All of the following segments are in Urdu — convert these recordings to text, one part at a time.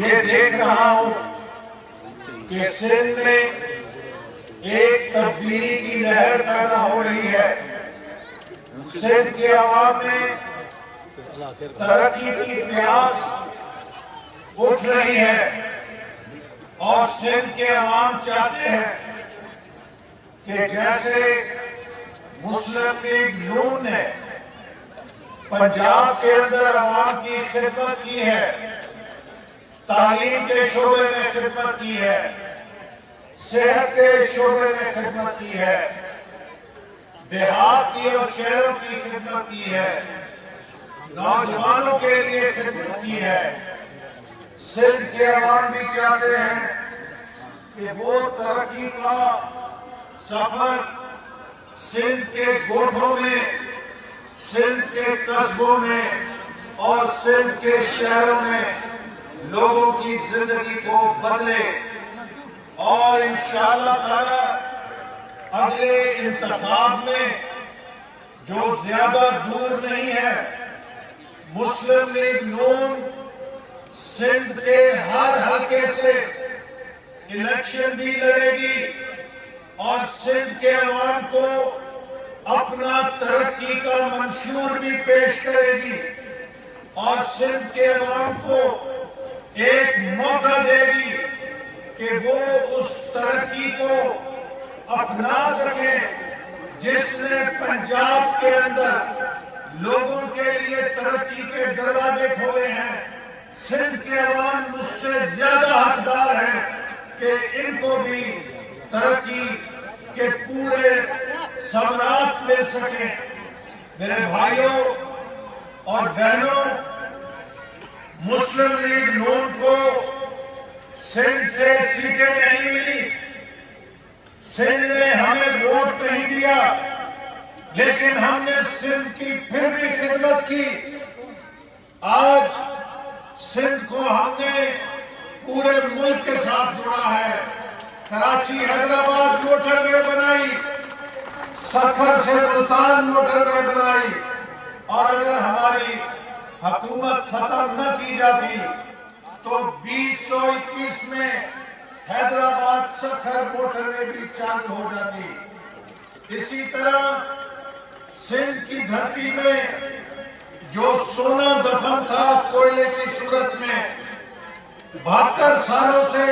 یہ دیکھ رہا ہوں کہ سندھ میں ایک تبدیلی کی لہر پیدا ہو رہی ہے. سندھ کے عوام میں ترقی کی پیاس اٹھ رہی ہے اور سندھ کے عوام چاہتے ہیں کہ جیسے مسلم لیگ نون نے پنجاب کے اندر عوام کی خدمت کی ہے، تعلیم کے شعبے میں خدمت کی ہے، صحت کے شعبے میں خدمت کی ہے، دیہات کی اور شہروں کی خدمت کی ہے، نوجوانوں کے لیے خدمت کی ہے. سندھ کے عوام بھی چاہتے ہیں کہ وہ ترقی کا سفر سندھ کے گوٹھوں میں، سندھ کے قصبوں میں اور سندھ کے شہروں میں لوگوں کی زندگی کو بدلے، اور انشاءاللہ تعالی اگلے انتخاب میں جو زیادہ دور نہیں ہے، مسلم لیگ نون سندھ کے ہر حلقے سے الیکشن بھی لڑے گی اور سندھ کے عوام کو اپنا ترقی کا منشور بھی پیش کرے گی اور سندھ کے عوام کو ایک موقع دے گی کہ وہ اس ترقی کو اپنا سکیں جس نے پنجاب کے اندر لوگوں کے لیے ترقی کے دروازے کھولے ہیں. سندھ کے عوام مجھ سے زیادہ حقدار ہیں کہ ان کو بھی ترقی کے پورے ثمرات مل سکیں. میرے بھائیوں اور بہنوں، مسلم لیگ نون کو سندھ سے سیٹیں نہیں ملی، سندھ نے ہمیں ووٹ نہیں دیا، لیکن ہم نے سندھ کی پھر بھی خدمت کی. آج سندھ کو ہم نے پورے ملک کے ساتھ جوڑا ہے. کراچی حیدرآباد موٹر وے بنائی، سکھر سے ملتان موٹر وے بنائی، اور اگر ہماری حکومت ختم نہ کی جاتی تو 2021 میں حیدرآباد سکھر موٹر وے بھی چالو ہو جاتی. اسی طرح سندھ کی دھرتی میں جو سونا دفن تھا کوئلے کی صورت میں، 72 سالوں سے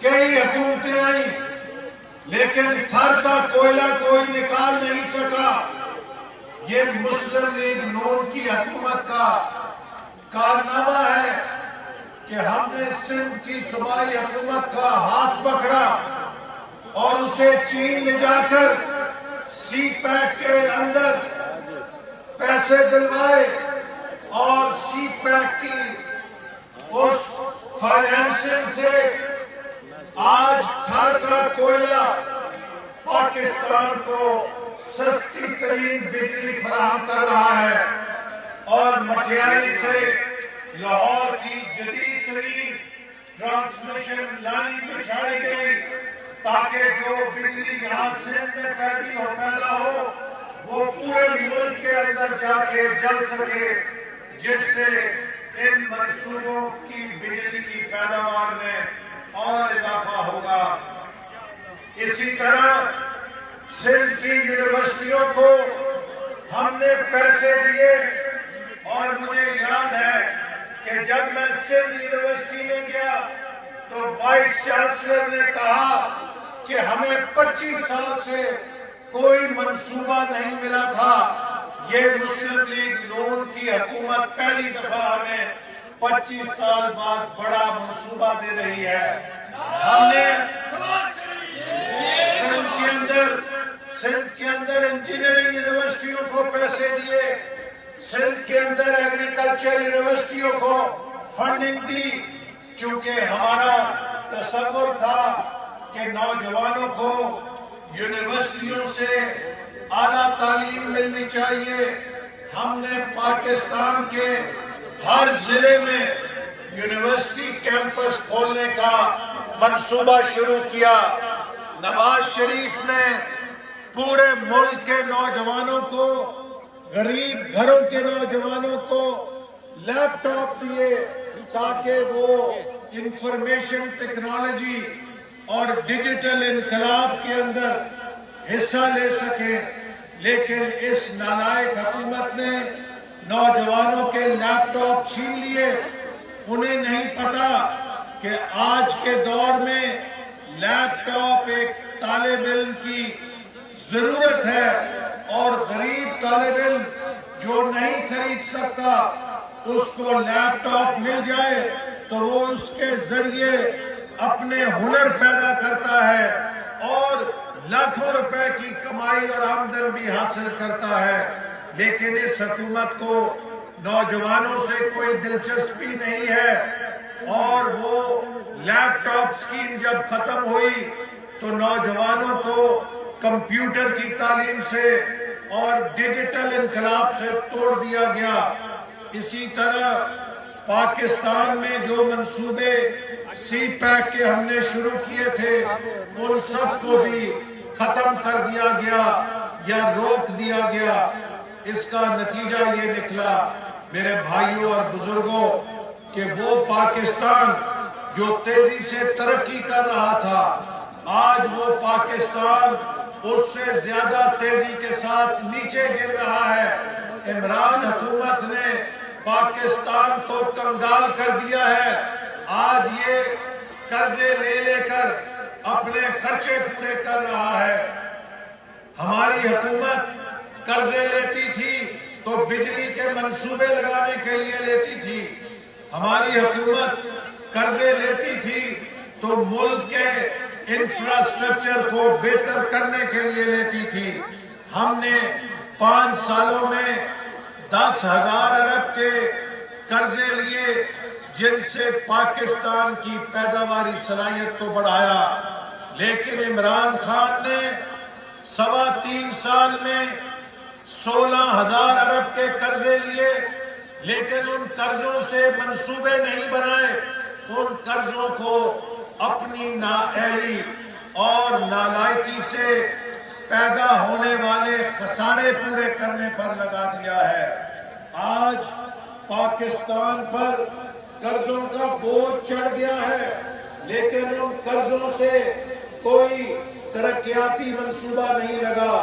کئی حکومتیں آئیں لیکن تھر کا کوئلہ کوئی نکال نہیں سکا. یہ مسلم لیگ نون کی حکومت کا کارنامہ ہے کہ ہم نے سندھ کی صوبائی حکومت کا ہاتھ پکڑا اور اسے چین لے جا کر سی پیک کے اندر پیسے دلوائے اور سی پیک کی اس فائنینسنگ سے آج تھر کا کوئلہ پاکستان کو سستی ترین بجلی فراہم کر رہا ہے اور مٹیاری سے لاہور کی جدید ترین ٹرانسمیشن لائن بچھائی گئی تاکہ جو بجلی یہاں سندھ میں پیدا ہو وہ پورے ملک کے اندر جا کے جل سکے، جس سے ان منصوبوں کی بجلی کی پیداوار میں اور اضافہ ہوگا. اسی طرح سندھ کی یونیورسٹیوں کو ہم نے پیسے دیے اور مجھے یاد ہے کہ جب میں سندھ یونیورسٹی میں گیا تو وائس چانسلر نے کہا کہ ہمیں 25 سال سے کوئی منصوبہ نہیں ملا تھا. یہ مسلم لیگ نون کی حکومت پہلی دفعہ ہمیں 25 سال بعد بڑا منصوبہ دے رہی ہے. ہم نے سندھ کے اندر انجینئرنگ یونیورسٹیوں کو پیسے دیے، سندھ کے اندر ایگریکلچر یونیورسٹیوں کو فنڈنگ دی، چونکہ ہمارا تصور تھا کہ نوجوانوں کو یونیورسٹیوں سے اعلیٰ تعلیم ملنی چاہیے. ہم نے پاکستان کے ہر ضلع میں یونیورسٹی کیمپس کھولنے کا منصوبہ شروع کیا. نواز شریف نے پورے ملک کے نوجوانوں کو، غریب گھروں کے نوجوانوں کو لیپ ٹاپ دیے تاکہ وہ انفارمیشن ٹیکنالوجی اور ڈیجیٹل انقلاب کے اندر حصہ لے سکیں، لیکن اس نالائق حکومت نے نوجوانوں کے لیپ ٹاپ چھین لیے۔ انہیں نہیں پتا کہ آج کے دور میں لیپ ٹاپ ایک طالب علم کی ضرورت ہے، اور غریب طالب علم جو نہیں خرید سکتا اس کو لیپ ٹاپ مل جائے تو وہ اس کے ذریعے اپنے ہنر پیدا کرتا ہے اور لاکھوں روپے کی کمائی اور آمدن بھی حاصل کرتا ہے۔ لیکن اس حکومت کو نوجوانوں سے کوئی دلچسپی نہیں ہے، اور وہ لیپ ٹاپ اسکیم جب ختم ہوئی تو نوجوانوں کو کمپیوٹر کی تعلیم سے اور ڈیجیٹل انقلاب سے توڑ دیا گیا۔ اسی طرح پاکستان میں جو منصوبے سی پیک کے ہم نے شروع کیے تھے ان سب کو بھی ختم کر دیا گیا یا روک دیا گیا۔ اس کا نتیجہ یہ نکلا میرے بھائیوں اور بزرگوں کہ وہ پاکستان جو تیزی سے ترقی کر رہا تھا، آج وہ پاکستان اس سے زیادہ تیزی کے ساتھ نیچے گر رہا ہے۔ عمران حکومت نے پاکستان کو کنگال کر دیا ہے۔ آج یہ قرضے لے لے کر اپنے خرچے پورے کر رہا ہے۔ ہماری حکومت قرضے لیتی تھی تو بجلی کے منصوبے لگانے کے لیے لیتی تھی، ہماری حکومت قرضے لیتی تھی تو ملک کے انفراسٹرکچر کو بہتر کرنے کے لیے لیتی تھی۔ ہم نے 5 سالوں میں 10,000 ارب کے قرضے لیے جن سے پاکستان کی پیداواری صلاحیت کو بڑھایا، لیکن عمران خان نے 3.25 سال میں 16,000 ارب کے قرضے لیے، لیکن ان قرضوں سے منصوبے نہیں بنائے۔ ان قرضوں کو اپنی نااہلی اور نالائکی سے پیدا ہونے والے خسارے پورے کرنے پر لگا دیا ہے۔ آج پاکستان پر قرضوں کا بوجھ چڑھ گیا ہے، لیکن ان قرضوں سے کوئی ترقیاتی منصوبہ نہیں لگا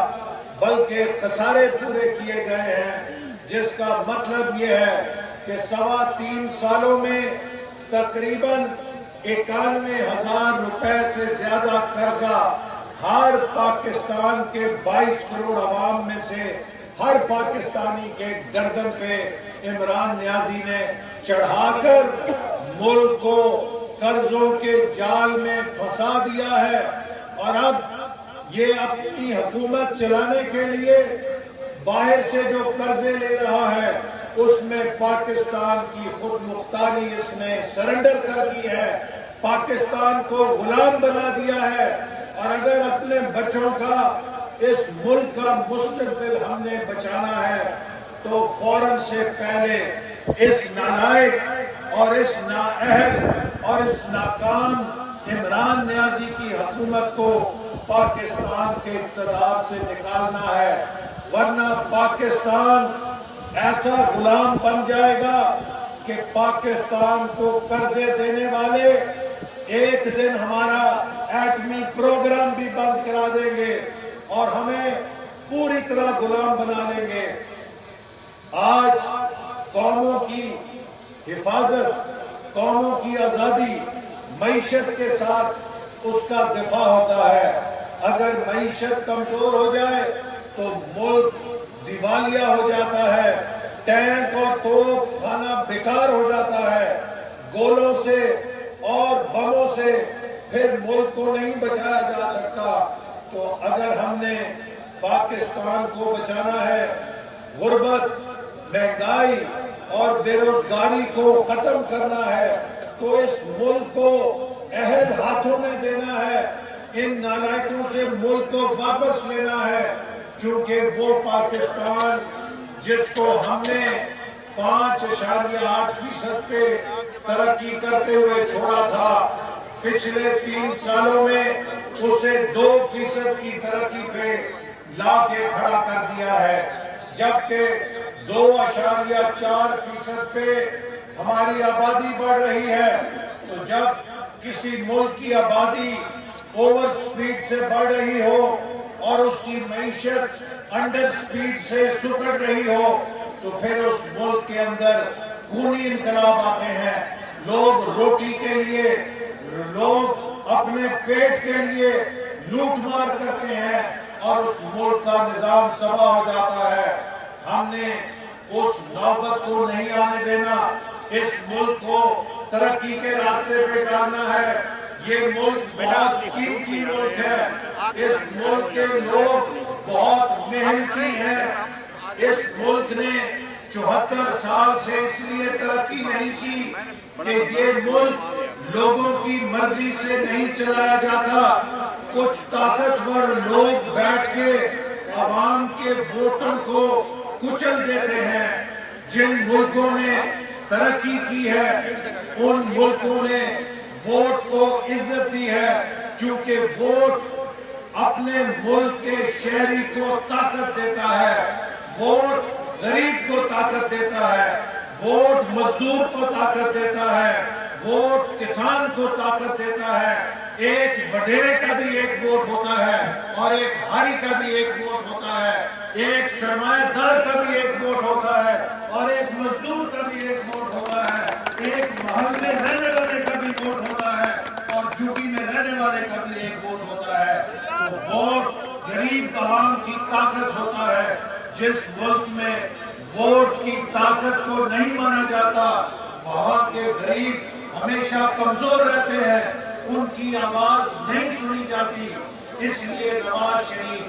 بلکہ خسارے پورے کیے گئے ہیں، جس کا مطلب یہ ہے کہ 3.25 سالوں میں تقریباً 91,000 روپے سے زیادہ قرضہ ہر پاکستان کے 22 کروڑ عوام میں سے ہر پاکستانی کے گردن پہ عمران نیازی نے چڑھا کر ملک کو قرضوں کے جال میں پھنسا دیا ہے۔ اور اب یہ اپنی حکومت چلانے کے لیے باہر سے جو قرضے لے رہا ہے اس میں پاکستان کی خود مختاری اس نے سرنڈر کر دی ہے، پاکستان کو غلام بنا دیا ہے۔ اور اگر اپنے بچوں کا اس ملک کا مستقبل ہم نے بچانا ہے تو فوراً سے پہلے اس نالائق اور اس نااہل اور اس ناکام عمران نیازی کی حکومت کو پاکستان کے اقتدار سے نکالنا ہے، ورنہ پاکستان ایسا غلام بن جائے گا کہ پاکستان کو قرضے دینے والے ایک دن ہمارا ایٹمی پروگرام بھی بند کرا دیں گے اور ہمیں پوری طرح غلام بنا لیں گے۔ آج قوموں کی حفاظت، قوموں کی آزادی معیشت کے ساتھ اس کا دفاع ہوتا ہے۔ اگر معیشت کمزور ہو جائے تو ملک دیوالیہ ہو جاتا ہے، ٹینک اور توپ خانہ بیکار ہو جاتا ہے، گولوں سے اور بموں سے پھر ملک کو نہیں بچایا جا سکتا۔ تو اگر ہم نے پاکستان کو بچانا ہے، غربت، مہنگائی اور بے روزگاری کو ختم کرنا ہے، تو اس ملک کو اہل ہاتھوں میں دینا ہے، ان نالائکوں سے ملک کو واپس لینا ہے، کیونکہ وہ پاکستان جس کو ہم نے 5.8% پہ ترقی کرتے ہوئے چھوڑا تھا، پچھلے 3 سالوں میں اسے 2% کی ترقی پہ لا کے کھڑا کر دیا ہے، جبکہ 2.4% پہ ہماری آبادی بڑھ رہی ہے. تو جب کسی ملک کی آبادی اوور سپیڈ سے بڑھ رہی ہو اور اس کی معیشت انڈر سپیڈ سے سکڑ رہی ہو تو پھر اس ملک کے اندر خونی انقلاب آتے ہیں. لوگ روٹی کے لیے، لوگ اپنے پیٹ کے لیے لوٹ مار کرتے ہیں اور اس ملک کا نظام تباہ ہو جاتا ہے. ہم نے اس نوبت کو نہیں آنے دینا. اس ملک کو ترقی کے راستے پہ ڈالنا ہے. یہ ملک بہت قیمتی ملک ہے. اس ملک کے لوگ بہت محنتی ہیں. اس ملک نے 74 سال سے اس لیے ترقی نہیں کی کہ یہ ملک لوگوں کی مرضی سے نہیں چلایا جاتا. کچھ طاقتور لوگ بیٹھ کے عوام کے ووٹوں کو کچل دیتے ہیں. جن ملکوں نے ترقی کی ہے ان ملکوں نے ووٹ کو عزت دی ہے، کیونکہ ووٹ اپنے ملک کے شہری کو طاقت دیتا ہے. ووٹ غریب کو طاقت دیتا ہے. ووٹ مزدور کو طاقت دیتا ہے. ووٹ کسان کو طاقت دیتا ہے. ایک وڈیرے کا بھی ایک ووٹ ہوتا ہے اور ایک ہاری کا بھی ایک ووٹ ہوتا ہے. ایک سرمایہ دار کا بھی ایک ووٹ ہوتا ہے اور ایک مزدور کا بھی ایک ووٹ ہوتا ہے. ایک محل میں رہنے والے کا بھی ووٹ ہوتا ہے اور جھوگی میں رہنے والے کا بھی ایک ووٹ ہوتا ہے. تو ووٹ غریب عوام کی طاقت ہوتا ہے. جس ملک میں ووٹ کی طاقت کو نہیں مانا جاتا وہاں کے غریب ہمیشہ کمزور رہتے ہیں. ان کی آواز نہیں سنی جاتی. اس لیے نواز شریف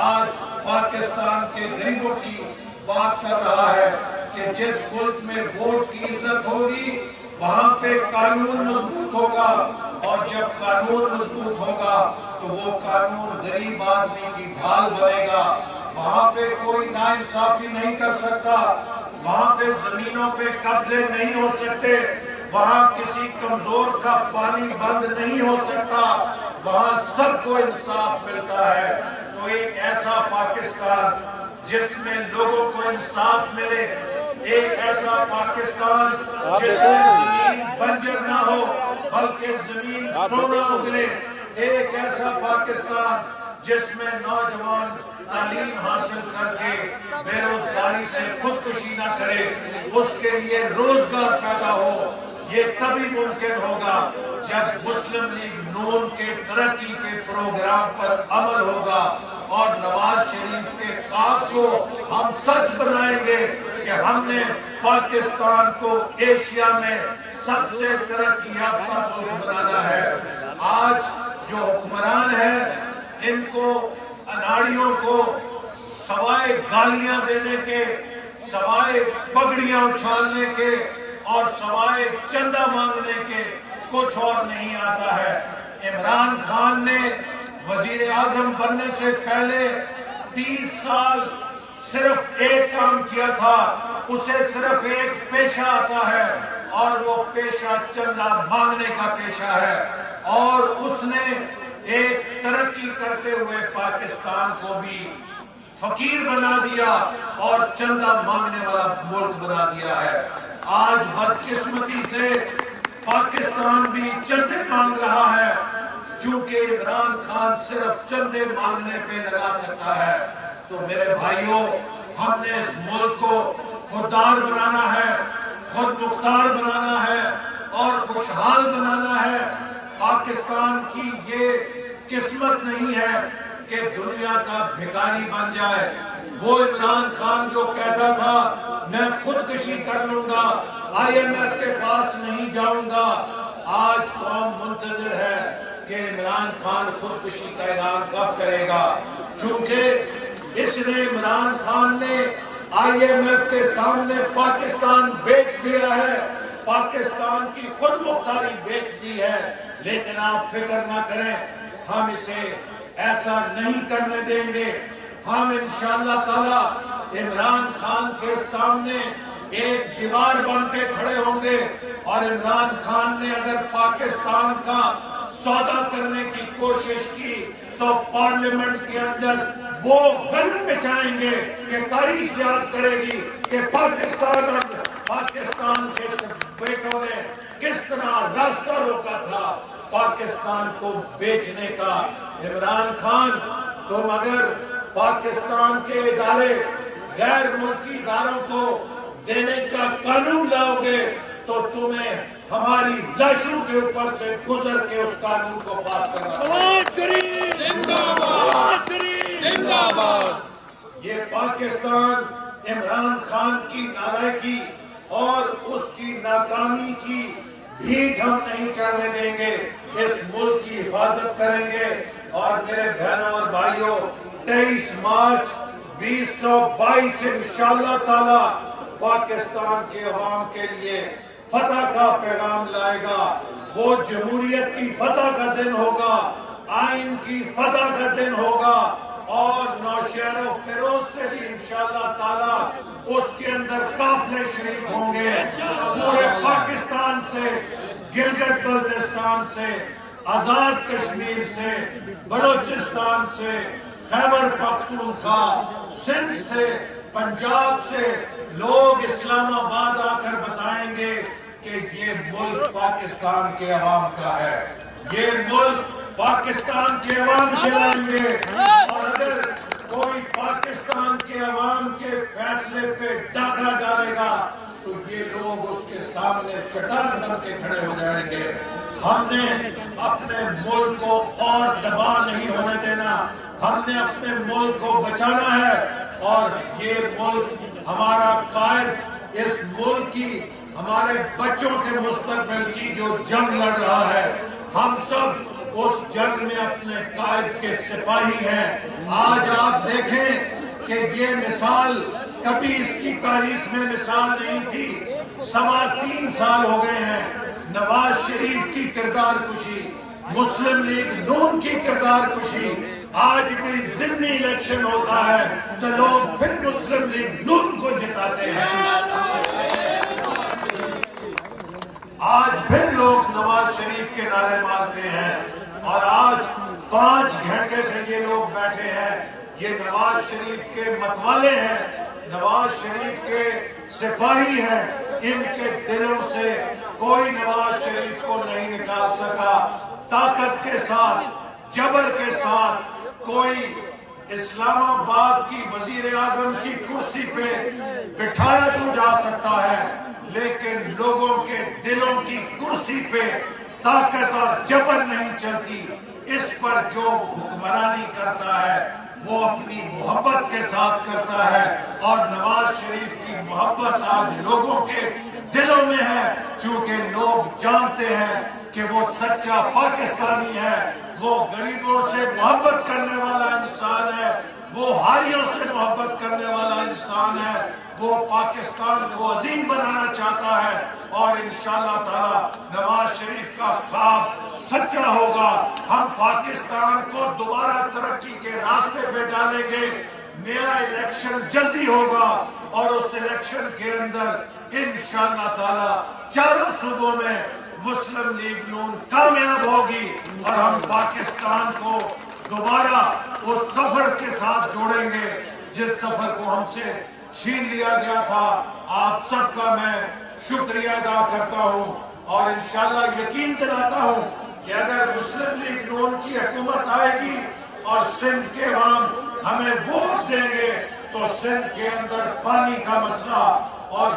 آج پاکستان کے غریبوں کی بات کر رہا ہے کہ جس ملک میں ووٹ کی عزت ہوگی وہاں پہ قانون مضبوط ہوگا اور جب قانون مضبوط ہوگا تو وہ قانون غریب آدمی کی ڈھال بنے گا. وہاں پہ کوئی ناانصافی نہیں کر سکتا. وہاں پہ زمینوں پہ قبضے نہیں ہو سکتے. وہاں کسی کمزور کا پانی بند نہیں ہو سکتا. وہاں سب کو انصاف ملتا ہے. تو ایک ایسا پاکستان جس میں لوگوں کو انصاف ملے، ایک ایسا پاکستان جس میں زمین بنجر نہ ہو بلکہ زمین سونا اگلے، ایک ایسا پاکستان جس میں نوجوان تعلیم حاصل کر کے بے روزگاری سے خودکشی نہ کرے، اس کے لیے روزگار پیدا ہو. یہ تبھی ممکن ہوگا جب مسلم لیگ نون کے ترقی کے پروگرام پر عمل ہوگا اور نواز شریف کے خواب کو ہم سچ بنائیں گے کہ ہم نے پاکستان کو ایشیا میں سب سے ترقی یافتہ ملک بنانا ہے. آج جو حکمران ہیں ان کو اناڑیوں کو سوائے گالیاں دینے کے، سوائے پگڑیاں اچھالنے کے اور سوائے چندہ مانگنے کے کچھ اور نہیں آتا ہے. عمران خان نے وزیر اعظم بننے سے پہلے 30 سال صرف ایک کام کیا تھا. اسے صرف ایک پیشہ آتا ہے اور وہ پیشہ چندہ مانگنے کا پیشہ ہے. اور اس نے ایک ترقی کرتے ہوئے پاکستان کو بھی فقیر بنا دیا اور چندہ مانگنے والا ملک بنا دیا ہے. آج بدقسمتی سے پاکستان بھی چندے مانگ رہا ہے چونکہ عمران خان صرف چندے مانگنے پہ لگا سکتا ہے. تو میرے بھائیوں، ہم نے اس ملک کو خوددار بنانا ہے، خود مختار بنانا ہے اور خوشحال بنانا ہے. پاکستان کی یہ قسمت نہیں ہے کہ دنیا کا بھکاری بن جائے. وہ عمران خان جو کہتا تھا میں خودکشی کر لوں گا، IMF کے پاس نہیں جاؤں گا، آج قوم منتظر ہے کہ عمران خان خودکشی کا اعلان کب کرے گا. چونکہ اس نے عمران خان نے IMF کے سامنے پاکستان بیچ دیا ہے، پاکستان کی خود مختاری بیچ دی ہے. لیکن آپ فکر نہ کریں، ہم اسے ایسا نہیں کرنے دیں گے. ہم انشاءاللہ تعالی عمران خان کے سامنے ایک دیوار بن کے کھڑے ہوں گے اور عمران خان نے اگر پاکستان کا سودا کرنے کی کوشش کی تو پارلیمنٹ کے اندر وہ غلط بچائیں گے کہ تاریخ یاد کرے گی کہ پاکستان کے بیٹوں نے کس طرح راستہ روکا تھا پاکستان کو بیچنے کا۔ عمران خان، تم اگر پاکستان کے ادارے غیر ملکی اداروں کو دینے کا قانون لاؤ گے تو تمہیں ہماری لاشوں کے اوپر سے گزر کے اس قانون کو پاس کرنا ہوگا۔ یہ پاکستان عمران خان کی نالائکی اور اس کی ناکامی کی بھیٹ ہم نہیں چڑھنے دیں گے، اس ملک کی حفاظت کریں گے۔ اور میرے بہنوں اور بھائیوں، 23 مارچ 2022 انشاءاللہ تعالی پاکستان کے عوام کے لیے فتح کا پیغام لائے گا۔ وہ جمہوریت کی فتح کا دن ہوگا، آئین کی فتح کا دن ہوگا، اور نوشہر و فیروز سے بھی انشاءاللہ تعالی اس کے اندر قافلے شریک ہوں گے، پورے پاکستان سے، گلگت بلتستان سے، آزاد کشمیر سے، بلوچستان سے، خیبر پختونخوا، سندھ سے، پنجاب سے لوگ اسلام آباد آ کر بتائیں گے کہ یہ ملک پاکستان کے عوام کا ہے، یہ ملک پاکستان کے عوام چلائیں گے۔ اور اگر کوئی پاکستان کے عوام کے فیصلے پہ ڈاکہ ڈالے گا تو یہ لوگ اس کے سامنے چٹان بن کے کھڑے ہو جائیں گے۔ ہم نے اپنے ملک کو اور تباہ نہیں ہونے دینا، ہم نے اپنے ملک کو بچانا ہے، اور یہ ملک ہمارا قائد اس ملک کی، ہمارے بچوں کے مستقبل کی جو جنگ لڑ رہا ہے، ہم سب اس جنگ میں اپنے قائد کے سپاہی ہیں۔ آج آپ دیکھیں کہ یہ مثال کبھی اس کی تاریخ میں مثال نہیں تھی، 3.25 سال ہو گئے ہیں نواز شریف کی کردار کشی، مسلم لیگ نون کی کردار کشی۔ آج بھی ضمنی الیکشن ہوتا ہے تو لوگ پھر مسلم لیگ نون کو جتاتے ہیں، آج پھر لوگ نواز شریف کے نعرے مارتے ہیں، اور آج 5 گھنٹے سے یہ لوگ بیٹھے ہیں، یہ نواز شریف کے متوالے ہیں، نواز شریف کے سپاہی ہیں۔ ان کے دلوں سے کوئی نواز شریف کو نہیں نکال سکا۔ طاقت کے ساتھ، جبر کے ساتھ کوئی اسلام آباد کی وزیر اعظم کی کرسی پہ بٹھایا تو جا سکتا ہے، لیکن لوگوں کے دلوں کی کرسی پہ طاقت اور جبر نہیں چلتی۔ اس پر جو حکمرانی کرتا ہے وہ اپنی محبت کے ساتھ کرتا ہے، اور نواز شریف کی محبت آج لوگوں کے دلوں میں ہے، چونکہ لوگ جانتے ہیں کہ وہ سچا پاکستانی ہے، وہ غریبوں سے محبت کرنے والا انسان ہے، وہ ہاریوں سے محبت کرنے والا انسان ہے، وہ پاکستان کو عظیم بنانا چاہتا ہے، اور انشاءاللہ تعالی نواز شریف کا خواب سچا ہوگا۔ ہم پاکستان کو دوبارہ ترقی کے راستے پہ ڈالیں گے۔ نیا الیکشن جلدی ہوگا، اور اس الیکشن کے اندر انشاءاللہ تعالی 4 صوبوں میں مسلم لیگ نون کامیاب ہوگی، اور ہم پاکستان کو دوبارہ اس سفر کے ساتھ جوڑیں گے جس سفر کو ہم سے چھین لیا گیا تھا۔ آپ سب کا میں شکریہ ادا کرتا ہوں، اور انشاءاللہ یقین دلاتا ہوں کہ اگر مسلم لیگ نون کی حکومت آئے گی اور سندھ کے عوام ہمیں ووٹ دیں گے تو سندھ کے اندر پانی کا مسئلہ اور